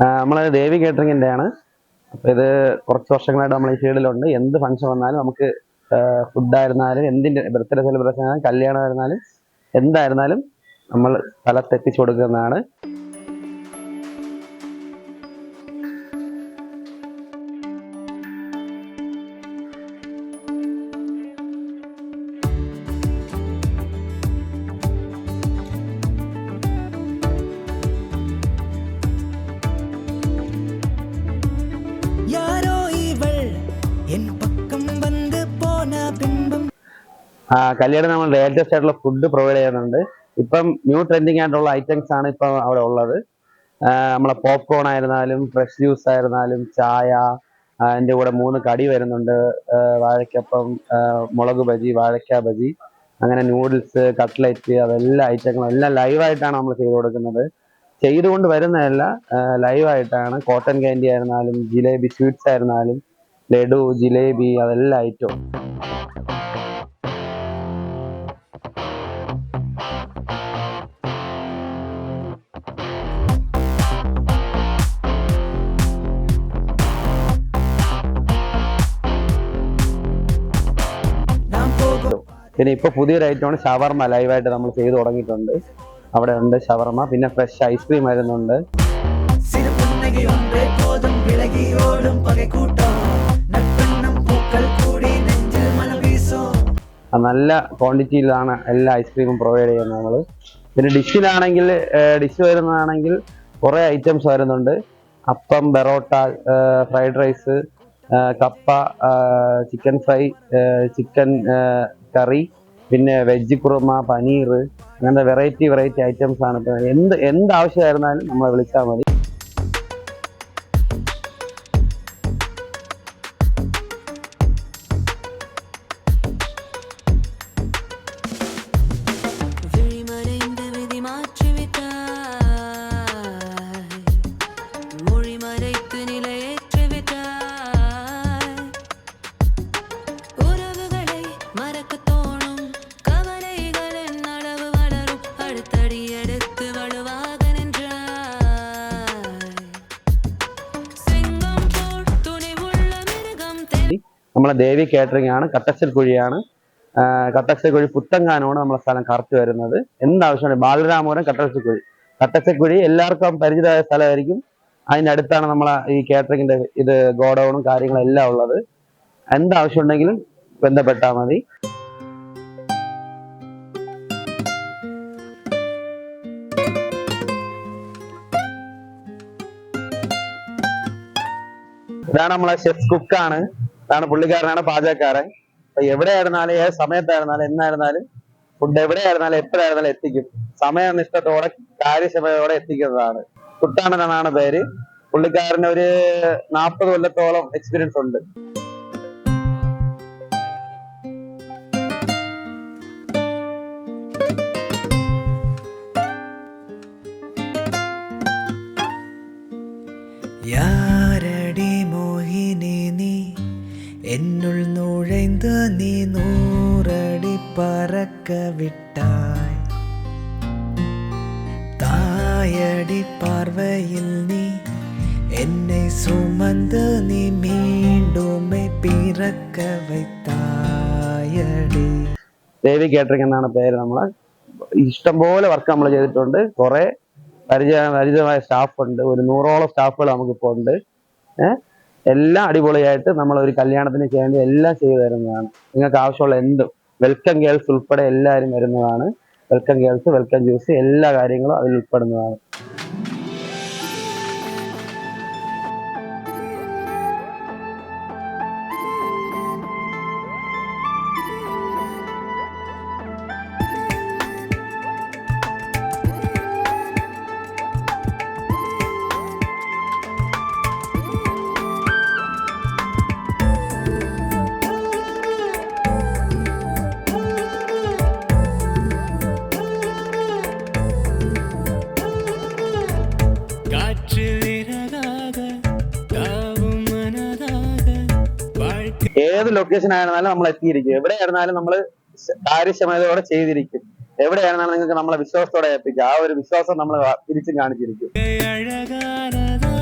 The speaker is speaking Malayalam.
നമ്മള് ദേവി കേറ്ററിംഗിന്റെ ആണ്. അപ്പൊ ഇത് കുറച്ച് വർഷങ്ങളായിട്ട് നമ്മൾ ഈ ഫീൽഡിലുണ്ട്. എന്ത് ഫംഗ്ഷൻ വന്നാലും നമുക്ക് ഫുഡ് ആയിരുന്നാലും, എന്തിന്റെ ബർത്ത്ഡേ സെലിബ്രേഷൻ ആയാലും, കല്യാണം ആയിരുന്നാലും, എന്തായിരുന്നാലും നമ്മൾ സ്ഥലത്തെത്തിച്ചു കൊടുക്കുന്നതാണ്. കല്യാണം നമ്മൾ ലേറ്റസ്റ്റ് ആയിട്ടുള്ള ഫുഡ് പ്രൊവൈഡ് ചെയ്യുന്നുണ്ട്. ഇപ്പം ന്യൂ ട്രെൻഡിങ് ആയിട്ടുള്ള ഐറ്റംസ് ആണ് ഇപ്പം അവിടെ ഉള്ളത്. നമ്മളെ പോപ്കോൺ ആയിരുന്നാലും, ഫ്രഷ് ജ്യൂസ് ആയിരുന്നാലും, ചായ, അതിൻ്റെ കൂടെ 3 കടി വരുന്നുണ്ട്. വാഴക്കപ്പം, മുളക് ബജി, വാഴക്ക ബജി, അങ്ങനെ നൂഡിൽസ്, കട്ട്ലറ്റ്, അതെല്ലാ ഐറ്റങ്ങളും എല്ലാം ലൈവായിട്ടാണ് നമ്മൾ ചെയ്തു കൊടുക്കുന്നത്. ചെയ്തുകൊണ്ട് വരുന്നതല്ല, ലൈവായിട്ടാണ്. കോട്ടൺ കാൻഡി ആയിരുന്നാലും, ജിലേബി സ്വീറ്റ്സ് ആയിരുന്നാലും, ലഡു, ജിലേബി, അതെല്ലാ ഐറ്റവും. പിന്നെ ഇപ്പൊ പുതിയൊരു ഐറ്റമാണ് ഷവർമ. ലൈവായിട്ട് നമ്മൾ ചെയ്തു തുടങ്ങിയിട്ടുണ്ട്. അവിടെ ഉണ്ട് ഷവർമ. പിന്നെ ഫ്രഷ് ഐസ്ക്രീം വരുന്നുണ്ട്. നല്ല ക്വാണ്ടിറ്റിയിലാണ് എല്ലാ ഐസ്ക്രീമും പ്രൊവൈഡ് ചെയ്യുന്നത് നമ്മൾ. പിന്നെ ഡിഷ് വരുന്നതാണെങ്കിൽ കുറേ ഐറ്റംസ് വരുന്നുണ്ട്. അപ്പം, ബെറോട്ട, ഫ്രൈഡ് റൈസ്, കപ്പ, ചിക്കൻ ഫ്രൈ, ചിക്കൻ കറി, പിന്നെ വെജ് കുറുമ, പനീർ, അങ്ങനത്തെ വെറൈറ്റി ഐറ്റംസ് ആണ്. എന്ത് ആവശ്യമായിരുന്നാലും നമ്മളെ വിളിച്ചാൽ മതി. നമ്മളെ ദേവി കേറ്ററിംഗ് ആണ്. കട്ടച്ചൽക്കുഴിയാണ്. കട്ടച്ചൽക്കുഴി പുത്തങ്കാനമാണ് നമ്മളെ സ്ഥലം കറക്റ്റ് വരുന്നത്. എന്താവശ്യമാണ് ബാലരാമപുരം കട്ടച്ചൽക്കുഴി എല്ലാവർക്കും പരിചിതമായ സ്ഥലമായിരിക്കും. അതിൻ്റെ അടുത്താണ് നമ്മളെ ഈ കേറ്ററിംഗിന്റെ ഗോഡൌണും കാര്യങ്ങളും എല്ലാം ഉള്ളത്. എന്താവശ്യം ഉണ്ടെങ്കിലും ബന്ധപ്പെട്ടാൽ മതി. ഇതാണ് നമ്മളെ ഷെഫ് കുക്കാണ്. ഇതാണ് പുള്ളിക്കാരനാണ് പാചകക്കാരൻ. അപ്പൊ എവിടെയായിരുന്നാലും, ഏത് സമയത്തായിരുന്നാലും, എന്നായിരുന്നാലും, ഫുഡ് എവിടെയായിരുന്നാലും എപ്പോഴായിരുന്നാലും എത്തിക്കും. സമയനിഷ്ഠത്തോടെ, കാര്യക്ഷമതയോടെ എത്തിക്കുന്നതാണ്. കുട്ടാണനാണ് പേര്. പുള്ളിക്കാരന് ഒരു 40 കൊല്ലത്തോളം എക്സ്പീരിയൻസ് ഉണ്ട്. என்னுள் நுழைந்து நீ 100 அடி பறக்க விட்டாய். தாயடி பார்வையில் நீ என்னை சுமந்து நீ மீண்டுமே பிறக்க வைத்தாயடி. ദേവി കേറ്ററിംഗ് എന്നാണ് പേര്. നമ്മളെ ഇഷ്ടംപോലെ വർക്ക് നമ്മൾ ചെയ്തിട്ടുണ്ട്. കുറെ പരിചിതമായ സ്റ്റാഫ് ഉണ്ട്. ഒരു 100ഓളം സ്റ്റാഫുകൾ നമുക്കിപ്പോൾ ഉണ്ട്. എല്ലാം അടിപൊളിയായിട്ട് നമ്മൾ ഒരു കല്യാണത്തിന് ചെയ്യേണ്ട എല്ലാം ചെയ്തു തരുന്നതാണ്. നിങ്ങൾക്ക് ആവശ്യമുള്ള എന്തും, വെൽക്കം ഗേൾസ് ഉൾപ്പെടെ എല്ലാവരും വരുന്നതാണ്. വെൽക്കം ഗേൾസ്, വെൽക്കം ജ്യൂസ്, എല്ലാ കാര്യങ്ങളും അതിൽ ഉൾപ്പെടുന്നതാണ്. ഏത് ലൊക്കേഷൻ ആയിരുന്നാലും നമ്മൾ എത്തിയിരിക്കും. എവിടെയായിരുന്നാലും നമ്മൾ കാര്യക്ഷമതയോടെ ചെയ്തിരിക്കും. എവിടെയാണെന്നാണ് നിങ്ങൾക്ക് നമ്മളെ വിശ്വാസത്തോടെ എത്തിക്കുക. ആ ഒരു വിശ്വാസം നമ്മൾ തിരിച്ചും കാണിച്ചിരിക്കും. അഴകാനതാ